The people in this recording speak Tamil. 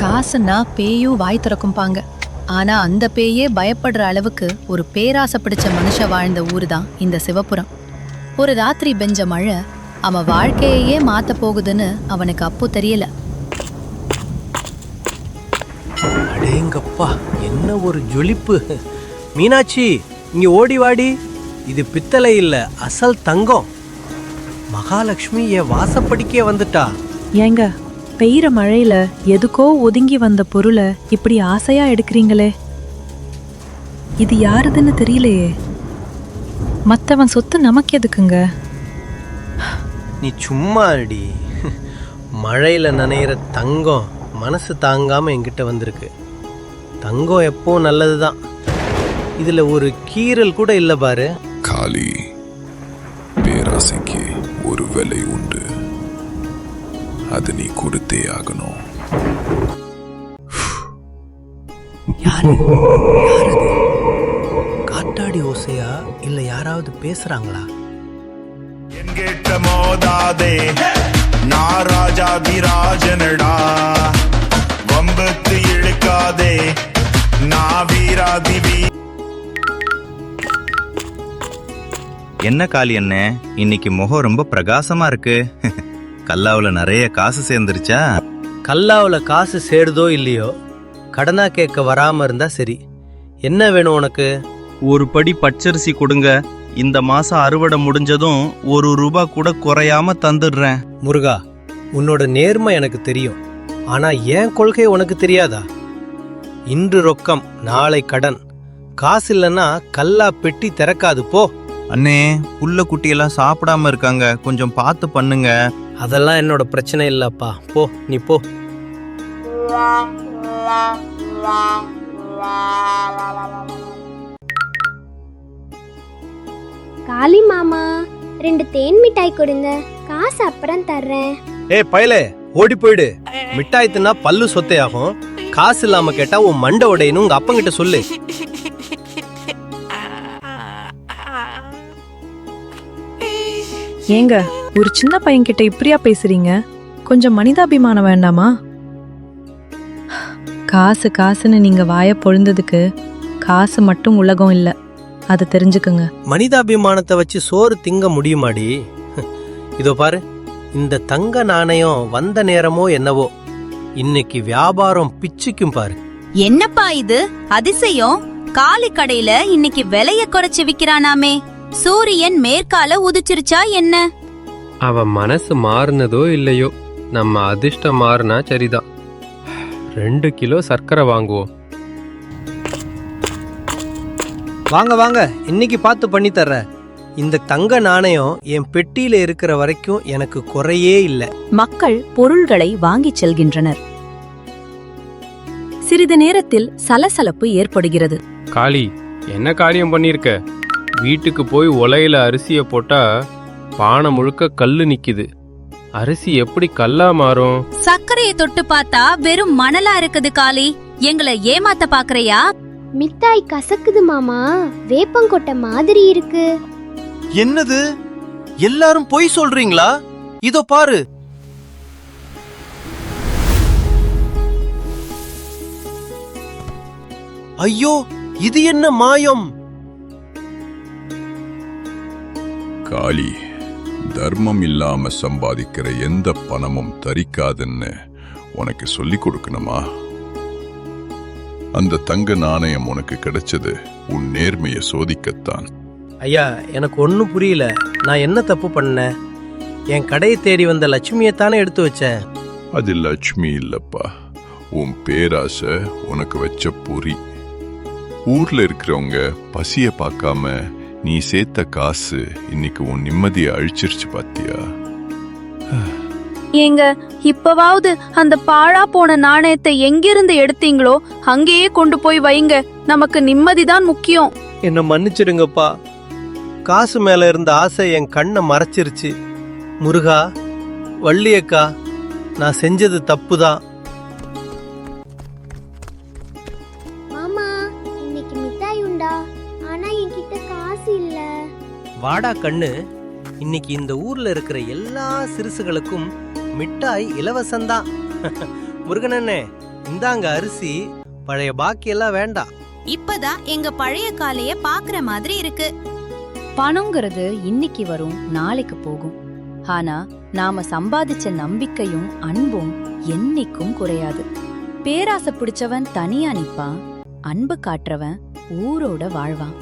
காசுன்னா பேயும் வாய் திறக்கும்பாங்க. ஆனா அந்த பேயே பயப்படுற அளவுக்கு ஒரு பேராசை பிடிச்ச மனுஷ வாழ்ந்த ஊரு தான் இந்த சிவபுரம். ஒரு ராத்திரி பெஞ்ச மழை அவன் வாழ்க்கையே மாத்த போகுதுன்னு அவனுக்கு அப்போ தெரியல. அடேங்கப்பா, என்ன ஒரு ஜொலிப்பு! மீனாட்சி, இங்க ஓடி வாடி. இது பித்தளை இல்ல, அசல் தங்கம். மகாலட்சுமி என் வாசப்படிக்கே வந்துட்டா. ஏங்க, பெய்யுற மழையில எதுக்கோ ஒதுங்கி வந்த பொருளை இப்படி ஆசையா எடுக்கிறீங்களே. இது யாருதுன்னு தெரியலையே. மத்தவன் சொத்து நமக்கு எதுக்குங்க? நீ சும்மா அடி. மழையில நனையிற தங்கம் மனசு தாங்காம என்கிட்ட வந்திருக்கு. தங்கம் எப்போ நல்லதுதான். இதுல ஒரு கீறல் கூட இல்ல பாரு. காளி, பேராசைக்கு ஒரு விலை உண்டு, அது நீ கொடுத்தே ஆகணும். யாரு காட்டாடி ஓசையா இல்ல யாராவது பேசுறாங்களா? என்கிட்ட மோதாதே, நான் ராஜாதிராஜனடா. வம்புக்கு இழுக்காதே, நான் வீராதிவி. என்ன காளி அண்ணே, இன்னைக்கு முகம் ரொம்ப பிரகாசமா இருக்கு. கல்லாவுல நிறைய காசு சேர்ந்துருச்சா? கல்லாவுல காசு சேருதோ இல்லையோ, கடனா கேட்க வராம இருந்தா சரி. என்ன வேணும் உனக்கு? ஒரு படி பச்சரிசி கொடுங்க. இந்த மாசம் அறுவடை முடிஞ்சதும் ₹1 கூட குறையாம தந்துடுறேன். முருகா, உன்னோட நேர்மை எனக்கு தெரியும். ஆனா ஏன் கொள்கை உனக்கு தெரியாதா? இன்று ரொக்கம், நாளை கடன். காசு இல்லைன்னா கல்லா பெட்டி திறக்காது. போ. அண்ணே, புள்ள குட்டியெல்லாம் சாப்பிடாம இருக்காங்க, கொஞ்சம் பார்த்து பண்ணுங்க. அதெல்லாம் என்னோட பிரச்சனை இல்லப்பா. போ, நீ போ. காளி மாமா, 2 தேன் மிட்டாய் கொடுங்க, காசு அப்புறம் தர்றேன். ஏய் பயலே, ஓடி போயிடு. மிட்டாய் தின்னா பல்லு சொத்தையாகும். காசு இல்லாம கேட்டா உன் மண்டை உடையணும் உங்க அப்பங்கிட்ட சொல்லு. ஏங்க, ஒரு சின்ன பையன்கிட்ட இப்படியா பேசுறீங்க? கொஞ்சம் மனிதாபிமானம் வேண்டாமா? காசு காசுன்னு நீங்க வாய பொழுந்ததுக்கு காசு மட்டும் உலகம் இல்ல, அதை தெரிஞ்சுக்குங்க. மனிதாபிமானத்தை வச்சு சோறு திங்க முடியுமாடி? இதோ பாரு, இந்த தங்க நாணயம் வந்த நேரமோ என்னவோ, இன்னைக்கு வியாபாரம் பிச்சுக்கும் பாரு. என்னப்பா இது அதிசயம்? காலி கடையில இன்னைக்கு விலைய குறைச்சு விக்கிறானாமே. சூரியன் மேற்கால உதிச்சிருச்சா என்ன? அவன் மனசு மாறினதோ இல்லையோ, நம்ம அதிர்ஷ்டம் மாறினா சரிதான். 2 கிலோ சர்க்கரை வாங்குவோம். வாங்க வாங்க, இன்னைக்கு பார்த்து பண்ணி தர்ற. இந்த தங்க நாணயம் என் பெட்டியில இருக்கிற வரைக்கும் எனக்கு குறையே இல்லை. மக்கள் பொருள்களை வாங்கிச் செல்கின்றனர். சிறிது நேரத்தில் சலசலப்பு ஏற்படுகிறது. காளி, என்ன காரியம் பண்ணிருக்க? வீட்டுக்கு போய் உலையில அரிசிய போட்டா பானை முழுக்க கல்லு நிக்குது. அரிசி எப்படி கல்லா மாறும்? சர்க்கரையை தொட்டு பார்த்தா வெறும் மணலா இருக்குது. காளி, எங்களை ஏமாத்த பாக்குறையா? மிட்டாய் கசக்குது மாமா, வேப்பங்கொட்டை மாதிரி இருக்கு. என்னது, எல்லாரும் பொய் சொல்றீங்களா? இதோ பாரு. ஐயோ, இது என்ன மாயம்? காளி, தர்மம் இல்லாம சம்பாதிக்கிற எந்த பணமும் தரிக்காதுன்னு உனக்கு சொல்லி கொடுக்கணுமா? அந்த தங்க நாணயம் உனக்கு கிடைச்சது உன் நேர்மையை சோதிக்கத்தான். ஐயா, எனக்கு ஒன்னும் புரியல. நான் என்ன தப்பு பண்ணேன்? என் கடையை தேடி வந்த லட்சுமியைத்தானே எடுத்து வச்சேன். அது லட்சுமி இல்லப்பா, உன் பேராசை உனக்கு வச்ச பொறி. ஊர்ல இருக்கிறவங்க பசிய பார்க்காம நீ சேர்த்த காசு இன்னைக்கு உன் நிம்மதியை அழிச்சிருச்சு பாத்தியா? ஏங்க, இப்பவாவது அந்த பாழா போன நாணயத்தை எங்கிருந்து எடுத்தீங்களோ அங்கேயே கொண்டு போய் வைங்க. நமக்கு நிம்மதிதான் முக்கியம். என்ன மன்னிச்சிடுங்கப்பா. காசு மேல இருந்த ஆசை என் கண்ணை மறைச்சிருச்சு. முருகா, வள்ளியக்கா, நான் செஞ்சது தப்புதான். மாமா, இன்னைக்கு மிட்டாய் உண்டா? ஆனா என்கிட்ட காசு இல்ல. வாடா கண்ணு, இன்னைக்கு இந்த ஊர்ல இருக்கிற எல்லா சிறுசுகளுக்கும் மிட்டாய் இலவசம்தான். முருகனண்ணே, இந்தாங்க அரிசி, பழைய பாக்கியெல்லாம் வேண்டாம். இப்பதான் எங்க பழைய காலைய பாக்குற மாதிரி இருக்கு. பணங்கிறது இன்னைக்கு வரும், நாளைக்கு போகும். ஆனா நாம சம்பாதிச்ச நம்பிக்கையும் அன்பும் என்னைக்கும் குறையாது. பேராசை பிடிச்சவன் தனியா நிப்பான், அன்பு காட்டுறவன் ஊரோட வாழ்வான்.